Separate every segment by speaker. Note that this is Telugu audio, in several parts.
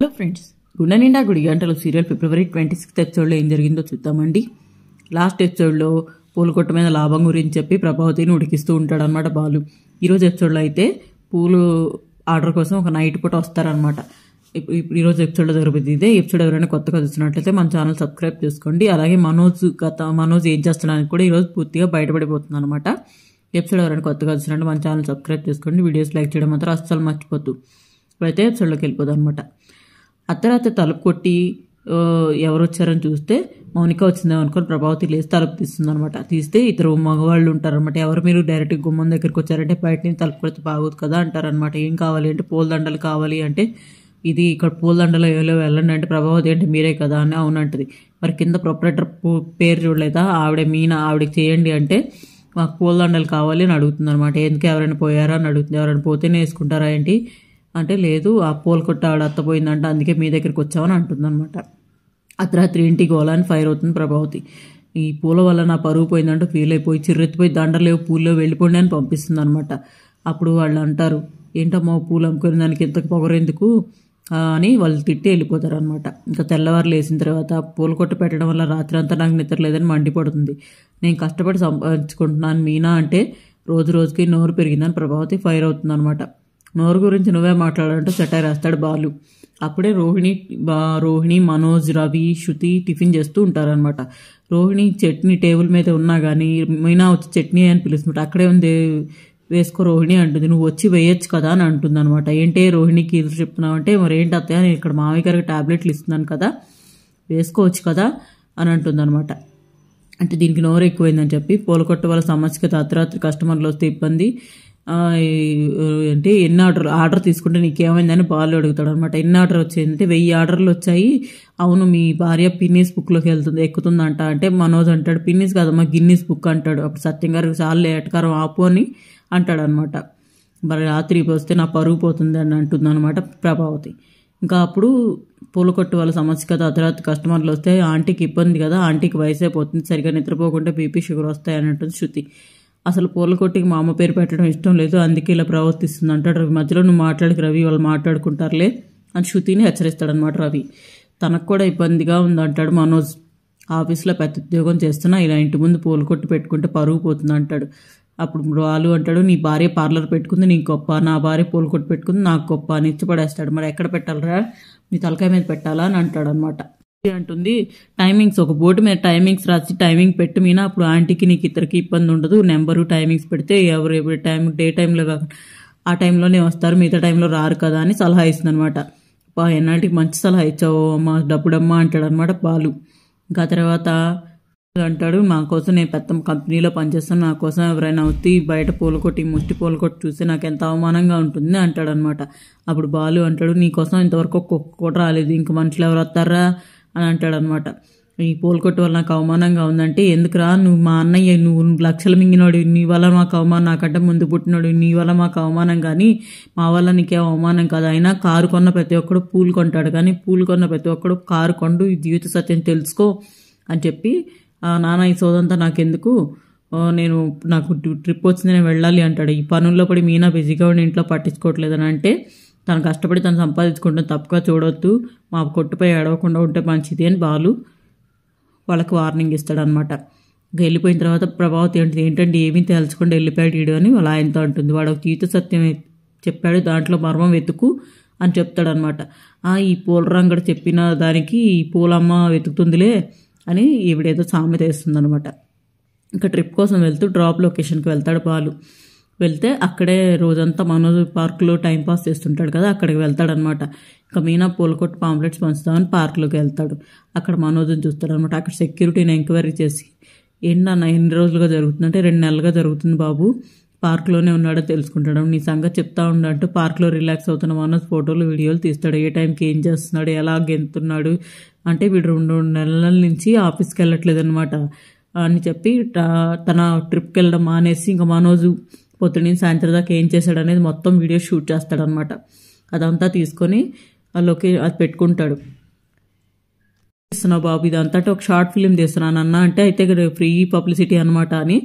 Speaker 1: హలో ఫ్రెండ్స్, గుండె నిండా గుడి గంటలు సీరియల్ ఫిబ్రవరి 26th ఎపిసోడ్లో ఏం జరిగిందో చూద్దామండి. లాస్ట్ ఎపిసోడ్లో పూలకొట్టు మీద లాభం గురించి చెప్పి ప్రభావతిని ఉడికిస్తూ ఉంటాడనమాట బాలు. ఈరోజు ఎపిసోడ్లో అయితే పూలు ఆర్డర్ కోసం ఒక నైట్ పూట వస్తారనమాట. ఈరోజు ఎపిసోడ్లో జరుగుతుంది ఇదే. ఎపిసోడ్ ఎవరైనా కొత్తగా చూస్తున్నట్లయితే మన ఛానల్ సబ్స్క్రైబ్ చేసుకోండి. అలాగే మనోజ్ ఏం చేస్తున్నానికి కూడా ఈరోజు పూర్తిగా బయటపడిపోతుంది అనమాట. ఎపిసోడ్ ఎవరైనా కొత్తగా చూసినట్టు మన ఛానల్ సబ్స్క్రైబ్ చేసుకోండి. వీడియోస్ లైక్ చేయడం మాత్రం అస్సలు మర్చిపోద్దు. ఇప్పుడైతే ఎపిసోడ్లోకి వెళ్ళిపోదు అనమాట. అర్ధరాత్రి తలుపు కొట్టి ఎవరు వచ్చారని చూస్తే మౌనిక వచ్చిందేమో అనుకొని ప్రభావతి లేసి తలుపు తీస్తుంది అనమాట. తీస్తే ఇద్దరు మగవాళ్ళు ఉంటారనమాట. ఎవరు మీరు డైరెక్ట్గా గుమ్మం దగ్గరికి వచ్చారంటే బయట నుంచి తలుపు కొడితే బాగోదు కదా అంటారనమాట. ఏం కావాలి అంటే పూలదండలు కావాలి అంటే ఇది ఇక్కడ పూలదండలు ఏలో వెళ్ళండి అంటే ప్రభావతి అంటే మీరే కదా అని అవునంటది. మరి కింద ప్రొపరేటర్ పేరు చూడలేదా ఆవిడ మీనా, ఆవిడకి చేయండి అంటే మాకు పూలదండలు కావాలి అని అడుగుతుంది అనమాట. ఎందుకు ఎవరైనా పోయారా అని అడుగుతుంది. ఎవరైనా పోతేనే వేసుకుంటారా ఏంటి అంటే లేదు ఆ పూల కొట్ట ఆవిడ అత్తపోయిందంట అందుకే మీ దగ్గరికి వచ్చామని అంటుంది అనమాట. అర్ధరాత్రి ఇంటికి పోవాలని ఫైర్ అవుతుంది ప్రభావతి. ఈ పూల వల్ల నా పరువు పోయిందంటూ ఫీల్ అయిపోయి చిర్రెత్తిపోయి దండలేవు పూల్లో వెళ్ళిపోండి అని పంపిస్తుంది అనమాట. అప్పుడు వాళ్ళు అంటారు ఏంటమ్మా పూలు అమ్ముకునే దానికి ఇంతకు పొగరెందుకు అని వాళ్ళు తిట్టి వెళ్ళిపోతారు అనమాట. ఇంకా తెల్లవారు లేచిన తర్వాత పూల కొట్టు పెట్టడం వల్ల రాత్రి అంతా నాకు నిద్ర లేదని మండిపడుతుంది. నేను కష్టపడి సంపాదించుకుంటున్నాను మీనా అంటే రోజు రోజుకి నోరు పెరిగిందని ప్రభావతి ఫైర్ అవుతుంది అనమాట. నోరు గురించి నువ్వే మాట్లాడాలంటూ సెటైర్ వేస్తాడు బాలు. అప్పుడే రోహిణి, మనోజ్, రవి, శృతి టిఫిన్ చేస్తూ ఉంటారనమాట. రోహిణి చట్నీ టేబుల్ మీద ఉన్నా కానీ మీనా వచ్చి చట్నీ అని పిలుస్తుంట. అక్కడే ఉంది వేసుకో రోహిణి అంటుంది. నువ్వు వచ్చి వేయచ్చు కదా అని అంటుంది అనమాట. ఏంటే రోహిణికి ఎదురు చెప్తున్నావు అంటే మరి ఏంటి అత్తయ్య నేను ఇక్కడ మామయ్య గారికి టాబ్లెట్లు ఇస్తున్నాను కదా వేసుకోవచ్చు కదా అని అంటుంది అనమాట. అంటే దీనికి నోరు ఎక్కువైందని చెప్పి పూలకొట్టు వాళ్ళ సమస్యకి అర్ధరాత్రి కస్టమర్లు వస్తే ఇబ్బంది అంటే ఎన్ని ఆర్డర్ తీసుకుంటే నీకేమైందని బాలు అడుగుతాడు అనమాట. ఎన్ని ఆర్డర్ వచ్చిందంటే 1000 ఆర్డర్లు వచ్చాయి. అవును మీ భార్య పిన్నీస్ బుక్లోకి ఎక్కుతుందంట అంటే మనోజ్ అంటాడు పిన్నీస్ కాదమ్మా గిన్నీస్ బుక్ అంటాడు. అప్పుడు సత్యం గారికి చాలా ఎటకారం ఆపు అని అంటాడు అనమాట. మరి రాత్రి వస్తే నా పరుగు పోతుంది అని అంటుంది అనమాట ప్రభావతి. ఇంకా అప్పుడు పూలకొట్టు వాళ్ళ సమస్య కదా అర్ధరాత్రి కస్టమర్లు వస్తే ఆంటీకి ఇబ్బంది కదా, ఆంటీకి వయసు అయిపోతుంది, సరిగా నిద్రపోకుంటే బీపీ షుగర్ వస్తాయి అని అంటుంది శృతి. అసలు పూలకొట్టికి మా అమ్మ పేరు పెట్టడం ఇష్టం లేదు అందుకే ఇలా ప్రవర్తిస్తుంది అంటాడు రవి. మధ్యలో నువ్వు మాట్లాడికి రవి వాళ్ళు మాట్లాడుకుంటారులే అని శృతిని హెచ్చరిస్తాడనమాట రవి. తనకు కూడా ఇబ్బందిగా ఉందంటాడు మనోజ్. ఆఫీస్లో పెద్ద ఉద్యోగం చేస్తున్నా ఇలా ఇంటి ముందు పూలకొట్టు పెట్టుకుంటే పరుగు పోతుంది అంటాడు. అప్పుడు బాలు అంటాడు నీ భార్య పార్లర్ పెట్టుకుంది నీకు గొప్ప, నా భార్య పూలకొట్టు పెట్టుకుంది నాకు గొప్ప అని ఇచ్చిపడేస్తాడు. మరి ఎక్కడ పెట్టాలరా నీ తలకాయ మీద పెట్టాలా అని అంటాడు అనమాట. అంటుంది టైమింగ్స్ ఒక బోర్డు మీద టైమింగ్స్ రాసి టైమింగ్ పెట్టు మీనా అప్పుడు ఆంటీకి నీకు ఇద్దరికి ఇబ్బంది ఉండదు. నెంబరు టైమింగ్స్ పెడితే ఎవరు టైం డే టైంలో కాకుండా ఆ టైంలోనే వస్తారు మిగతా టైంలో రారు కదా అని సలహా ఇస్తుంది అనమాట. ఎన్నాటికి మంచి సలహా ఇచ్చావు అమ్మా డబ్బుడమ్మా అంటాడు అనమాట బాలు. ఇంకా తర్వాత అంటాడు నా కోసం నేను పెద్ద కంపెనీలో పనిచేస్తాను, నా కోసం ఎవరైనా వచ్చి బయట పూలకొట్టి ముష్టి పూలకొట్టి చూస్తే నాకు ఎంత అవమానంగా ఉంటుంది అంటాడు అనమాట. అప్పుడు బాలు అంటాడు నీకోసం ఇంతవరకు కుక్క కూడా రాలేదు, ఇంక మనుషులు ఎవరు వస్తారా అని అంటాడు అనమాట. ఈ పూలకొట్టు వల్ల నాకు అవమానంగా ఉందంటే ఎందుకురా నువ్వు మా అన్నయ్య నువ్వు లక్షలు మింగినోడు నీ వల్ల మాకు అవమానం, నాకంటే ముందు పుట్టినోడు నీ వల్ల మాకు అవమానం కానీ మా వల్ల నీకేం అవమానం కాదు. అయినా కారు కొన్న ప్రతి ఒక్కడు పూలు కొంటాడు కానీ పూలు కొన్న ప్రతి ఒక్కడు కారు కొండు ఈ జీవిత సత్యం తెలుసుకో అని చెప్పి నాన్న ఈ సోదంతా నాకెందుకు నాకు ట్రిప్ వచ్చింది నేను వెళ్ళాలి అంటాడు. ఈ పనుల్లో పడి మీనా బిజీగా ఉండి ఇంట్లో పట్టించుకోవట్లేదని అంటే తను కష్టపడి తను సంపాదించుకుంటాను తప్పుగా చూడొద్దు మా కొట్టుపై ఏడవకుండా ఉంటే మంచిది అని బాలు వాళ్ళకి వార్నింగ్ ఇస్తాడనమాట. వెళ్ళిపోయిన తర్వాత ప్రభావతి అంటే ఏంటంటే ఏమీ తేల్చకుండా వెళ్ళిపోయాడు వీడు అని వాళ్ళ ఆయనతో అంటుంది. వాడు ఒక జీవిత సత్యం చెప్పాడు దాంట్లో మర్మం వెతుకు అని చెప్తాడనమాట. ఈ పూల రంగడు చెప్పిన దానికి ఈ పూలమ్మ వెతుకుతుందిలే అని ఈవిడేదో సామెత వేస్తుంది అనమాట. ఇంకా ట్రిప్ కోసం వెళ్తూ డ్రాప్ లొకేషన్కి వెళ్తాడు బాలు. వెళ్తే అక్కడే రోజంతా మనోజ్ పార్క్లో టైంపాస్ చేస్తుంటాడు కదా అక్కడికి వెళ్తాడనమాట. ఇంకా మీనా పూలకొట్టు పాంప్లెట్స్ పంచుతామని పార్క్లోకి వెళ్తాడు. అక్కడ మనోజ్ని చూస్తాడనమాట. అక్కడ సెక్యూరిటీని ఎంక్వైరీ చేసి ఏంటన్నా ఎన్ని రోజులుగా జరుగుతుందంటే 2 నెలలుగా జరుగుతుంది బాబు, పార్క్లోనే ఉన్నాడో తెలుసుకుంటాడు. నీ సంగతి చెప్తా ఉండంటూ పార్క్లో రిలాక్స్ అవుతున్న మనోజ్ ఫోటోలు వీడియోలు తీస్తాడు. ఏ టైంకి ఏం చేస్తున్నాడు ఎలా గెంతున్నాడు అంటే వీడు 2 నెలల నుంచి ఆఫీస్కి వెళ్ళట్లేదు అనమాట అని చెప్పి తన ట్రిప్కి వెళ్ళడం మానేసి ఇంకా మనోజు పొద్దున్న సాయంత్రం దాకా ఏం చేశాడు అనేది మొత్తం వీడియో షూట్ చేస్తాడనమాట. అదంతా తీసుకొని అది పెట్టుకుంటాడు. చేస్తున్నావు బాబు ఇదంతా ఒక షార్ట్ ఫిలిం తీస్తున్నాను అన్న అంటే అయితే ఫ్రీ పబ్లిసిటీ అనమాట అని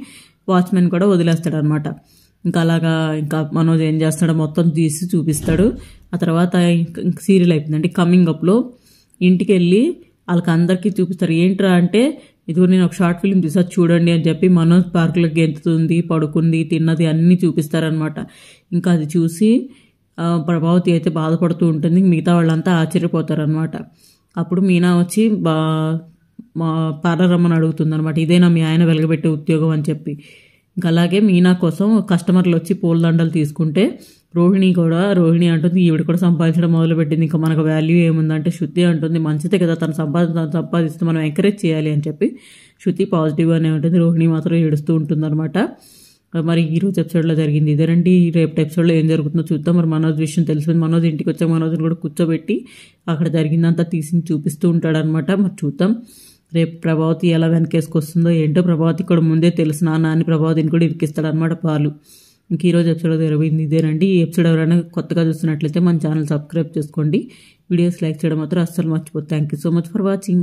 Speaker 1: వాచ్మెన్ కూడా వదిలేస్తాడనమాట. ఇంకా అలాగా ఇంకా మనోజ్ ఏం చేస్తాడో మొత్తం తీసి చూపిస్తాడు. ఆ తర్వాత ఇంకా సీరియల్ అయిపోయిందండి. కమింగ్ అప్లో ఇంటికి వెళ్ళి వాళ్ళకి అందరికీ చూపిస్తారు. ఏంట్రా అంటే ఇదిగో నేను ఒక షార్ట్ ఫిల్మ్ తీసా చూడండి అని చెప్పి మనోజ్ పార్కులో గెంతుతుంది, పడుకుంది, తిన్నది అన్నీ చూపిస్తారనమాట. ఇంకా అది చూసి ప్రభావతి అయితే బాధపడుతూ ఉంటుంది. మిగతా వాళ్ళంతా ఆశ్చర్యపోతారనమాట. అప్పుడు మీనా వచ్చి మా పార్లర్ రమ్మని అడుగుతుంది అనమాట. ఇదేనా మీ ఆయన వెలగబెట్టే ఉద్యోగం అని చెప్పి. ఇంకా అలాగే మీనా కోసం కస్టమర్లు వచ్చి పూలదండలు తీసుకుంటే రోహిణి అంటుంది ఈవిడ కూడా సంపాదించడం మొదలుపెట్టింది, ఇంకా మనకు వాల్యూ ఏముందంటే శృతి అంటుంది మంచిదే కదా తను సంపాదిస్తే మనం ఎంకరేజ్ చేయాలి అని చెప్పి శృతి పాజిటివ్గానే ఉంటుంది. రోహిణి మాత్రం ఏడుస్తూ ఉంటుంది అనమాట. మరి ఈరోజు ఎపిసోడ్లో జరిగింది ఇదేనండి. రేపు ఎపిసోడ్లో ఏం జరుగుతుందో చూద్దాం. మరి మనోజ్ విషయం తెలిసింది. మనోజ్ ఇంటికి వచ్చాక మనోజ్ని కూడా కూర్చోబెట్టి అక్కడ జరిగిందంతా తీసి చూపిస్తూ ఉంటాడనమాట. మరి చూద్దాం రేపు ప్రభావతి ఎలా వెనకేసుకొస్తుందో ఏంటో. ప్రభావతి కూడా ముందే తెలుసు నాన్న అని ప్రభావతిని కూడా ఇరికిస్తాడనమాట పాలు. ఇంక ఈరోజు ఎపిసోడ్ జరిగింది ఇదేనండి. ఈ ఎపిసోడ్ ఎవరైనా కొత్తగా చూస్తున్నట్లయితే మన ఛానల్ సబ్స్క్రైబ్ చేసుకోండి. వీడియోస్ లైక్ చేయడం మాత్రం అస్సలు మర్చిపోతుంది. Thank you so much for watching.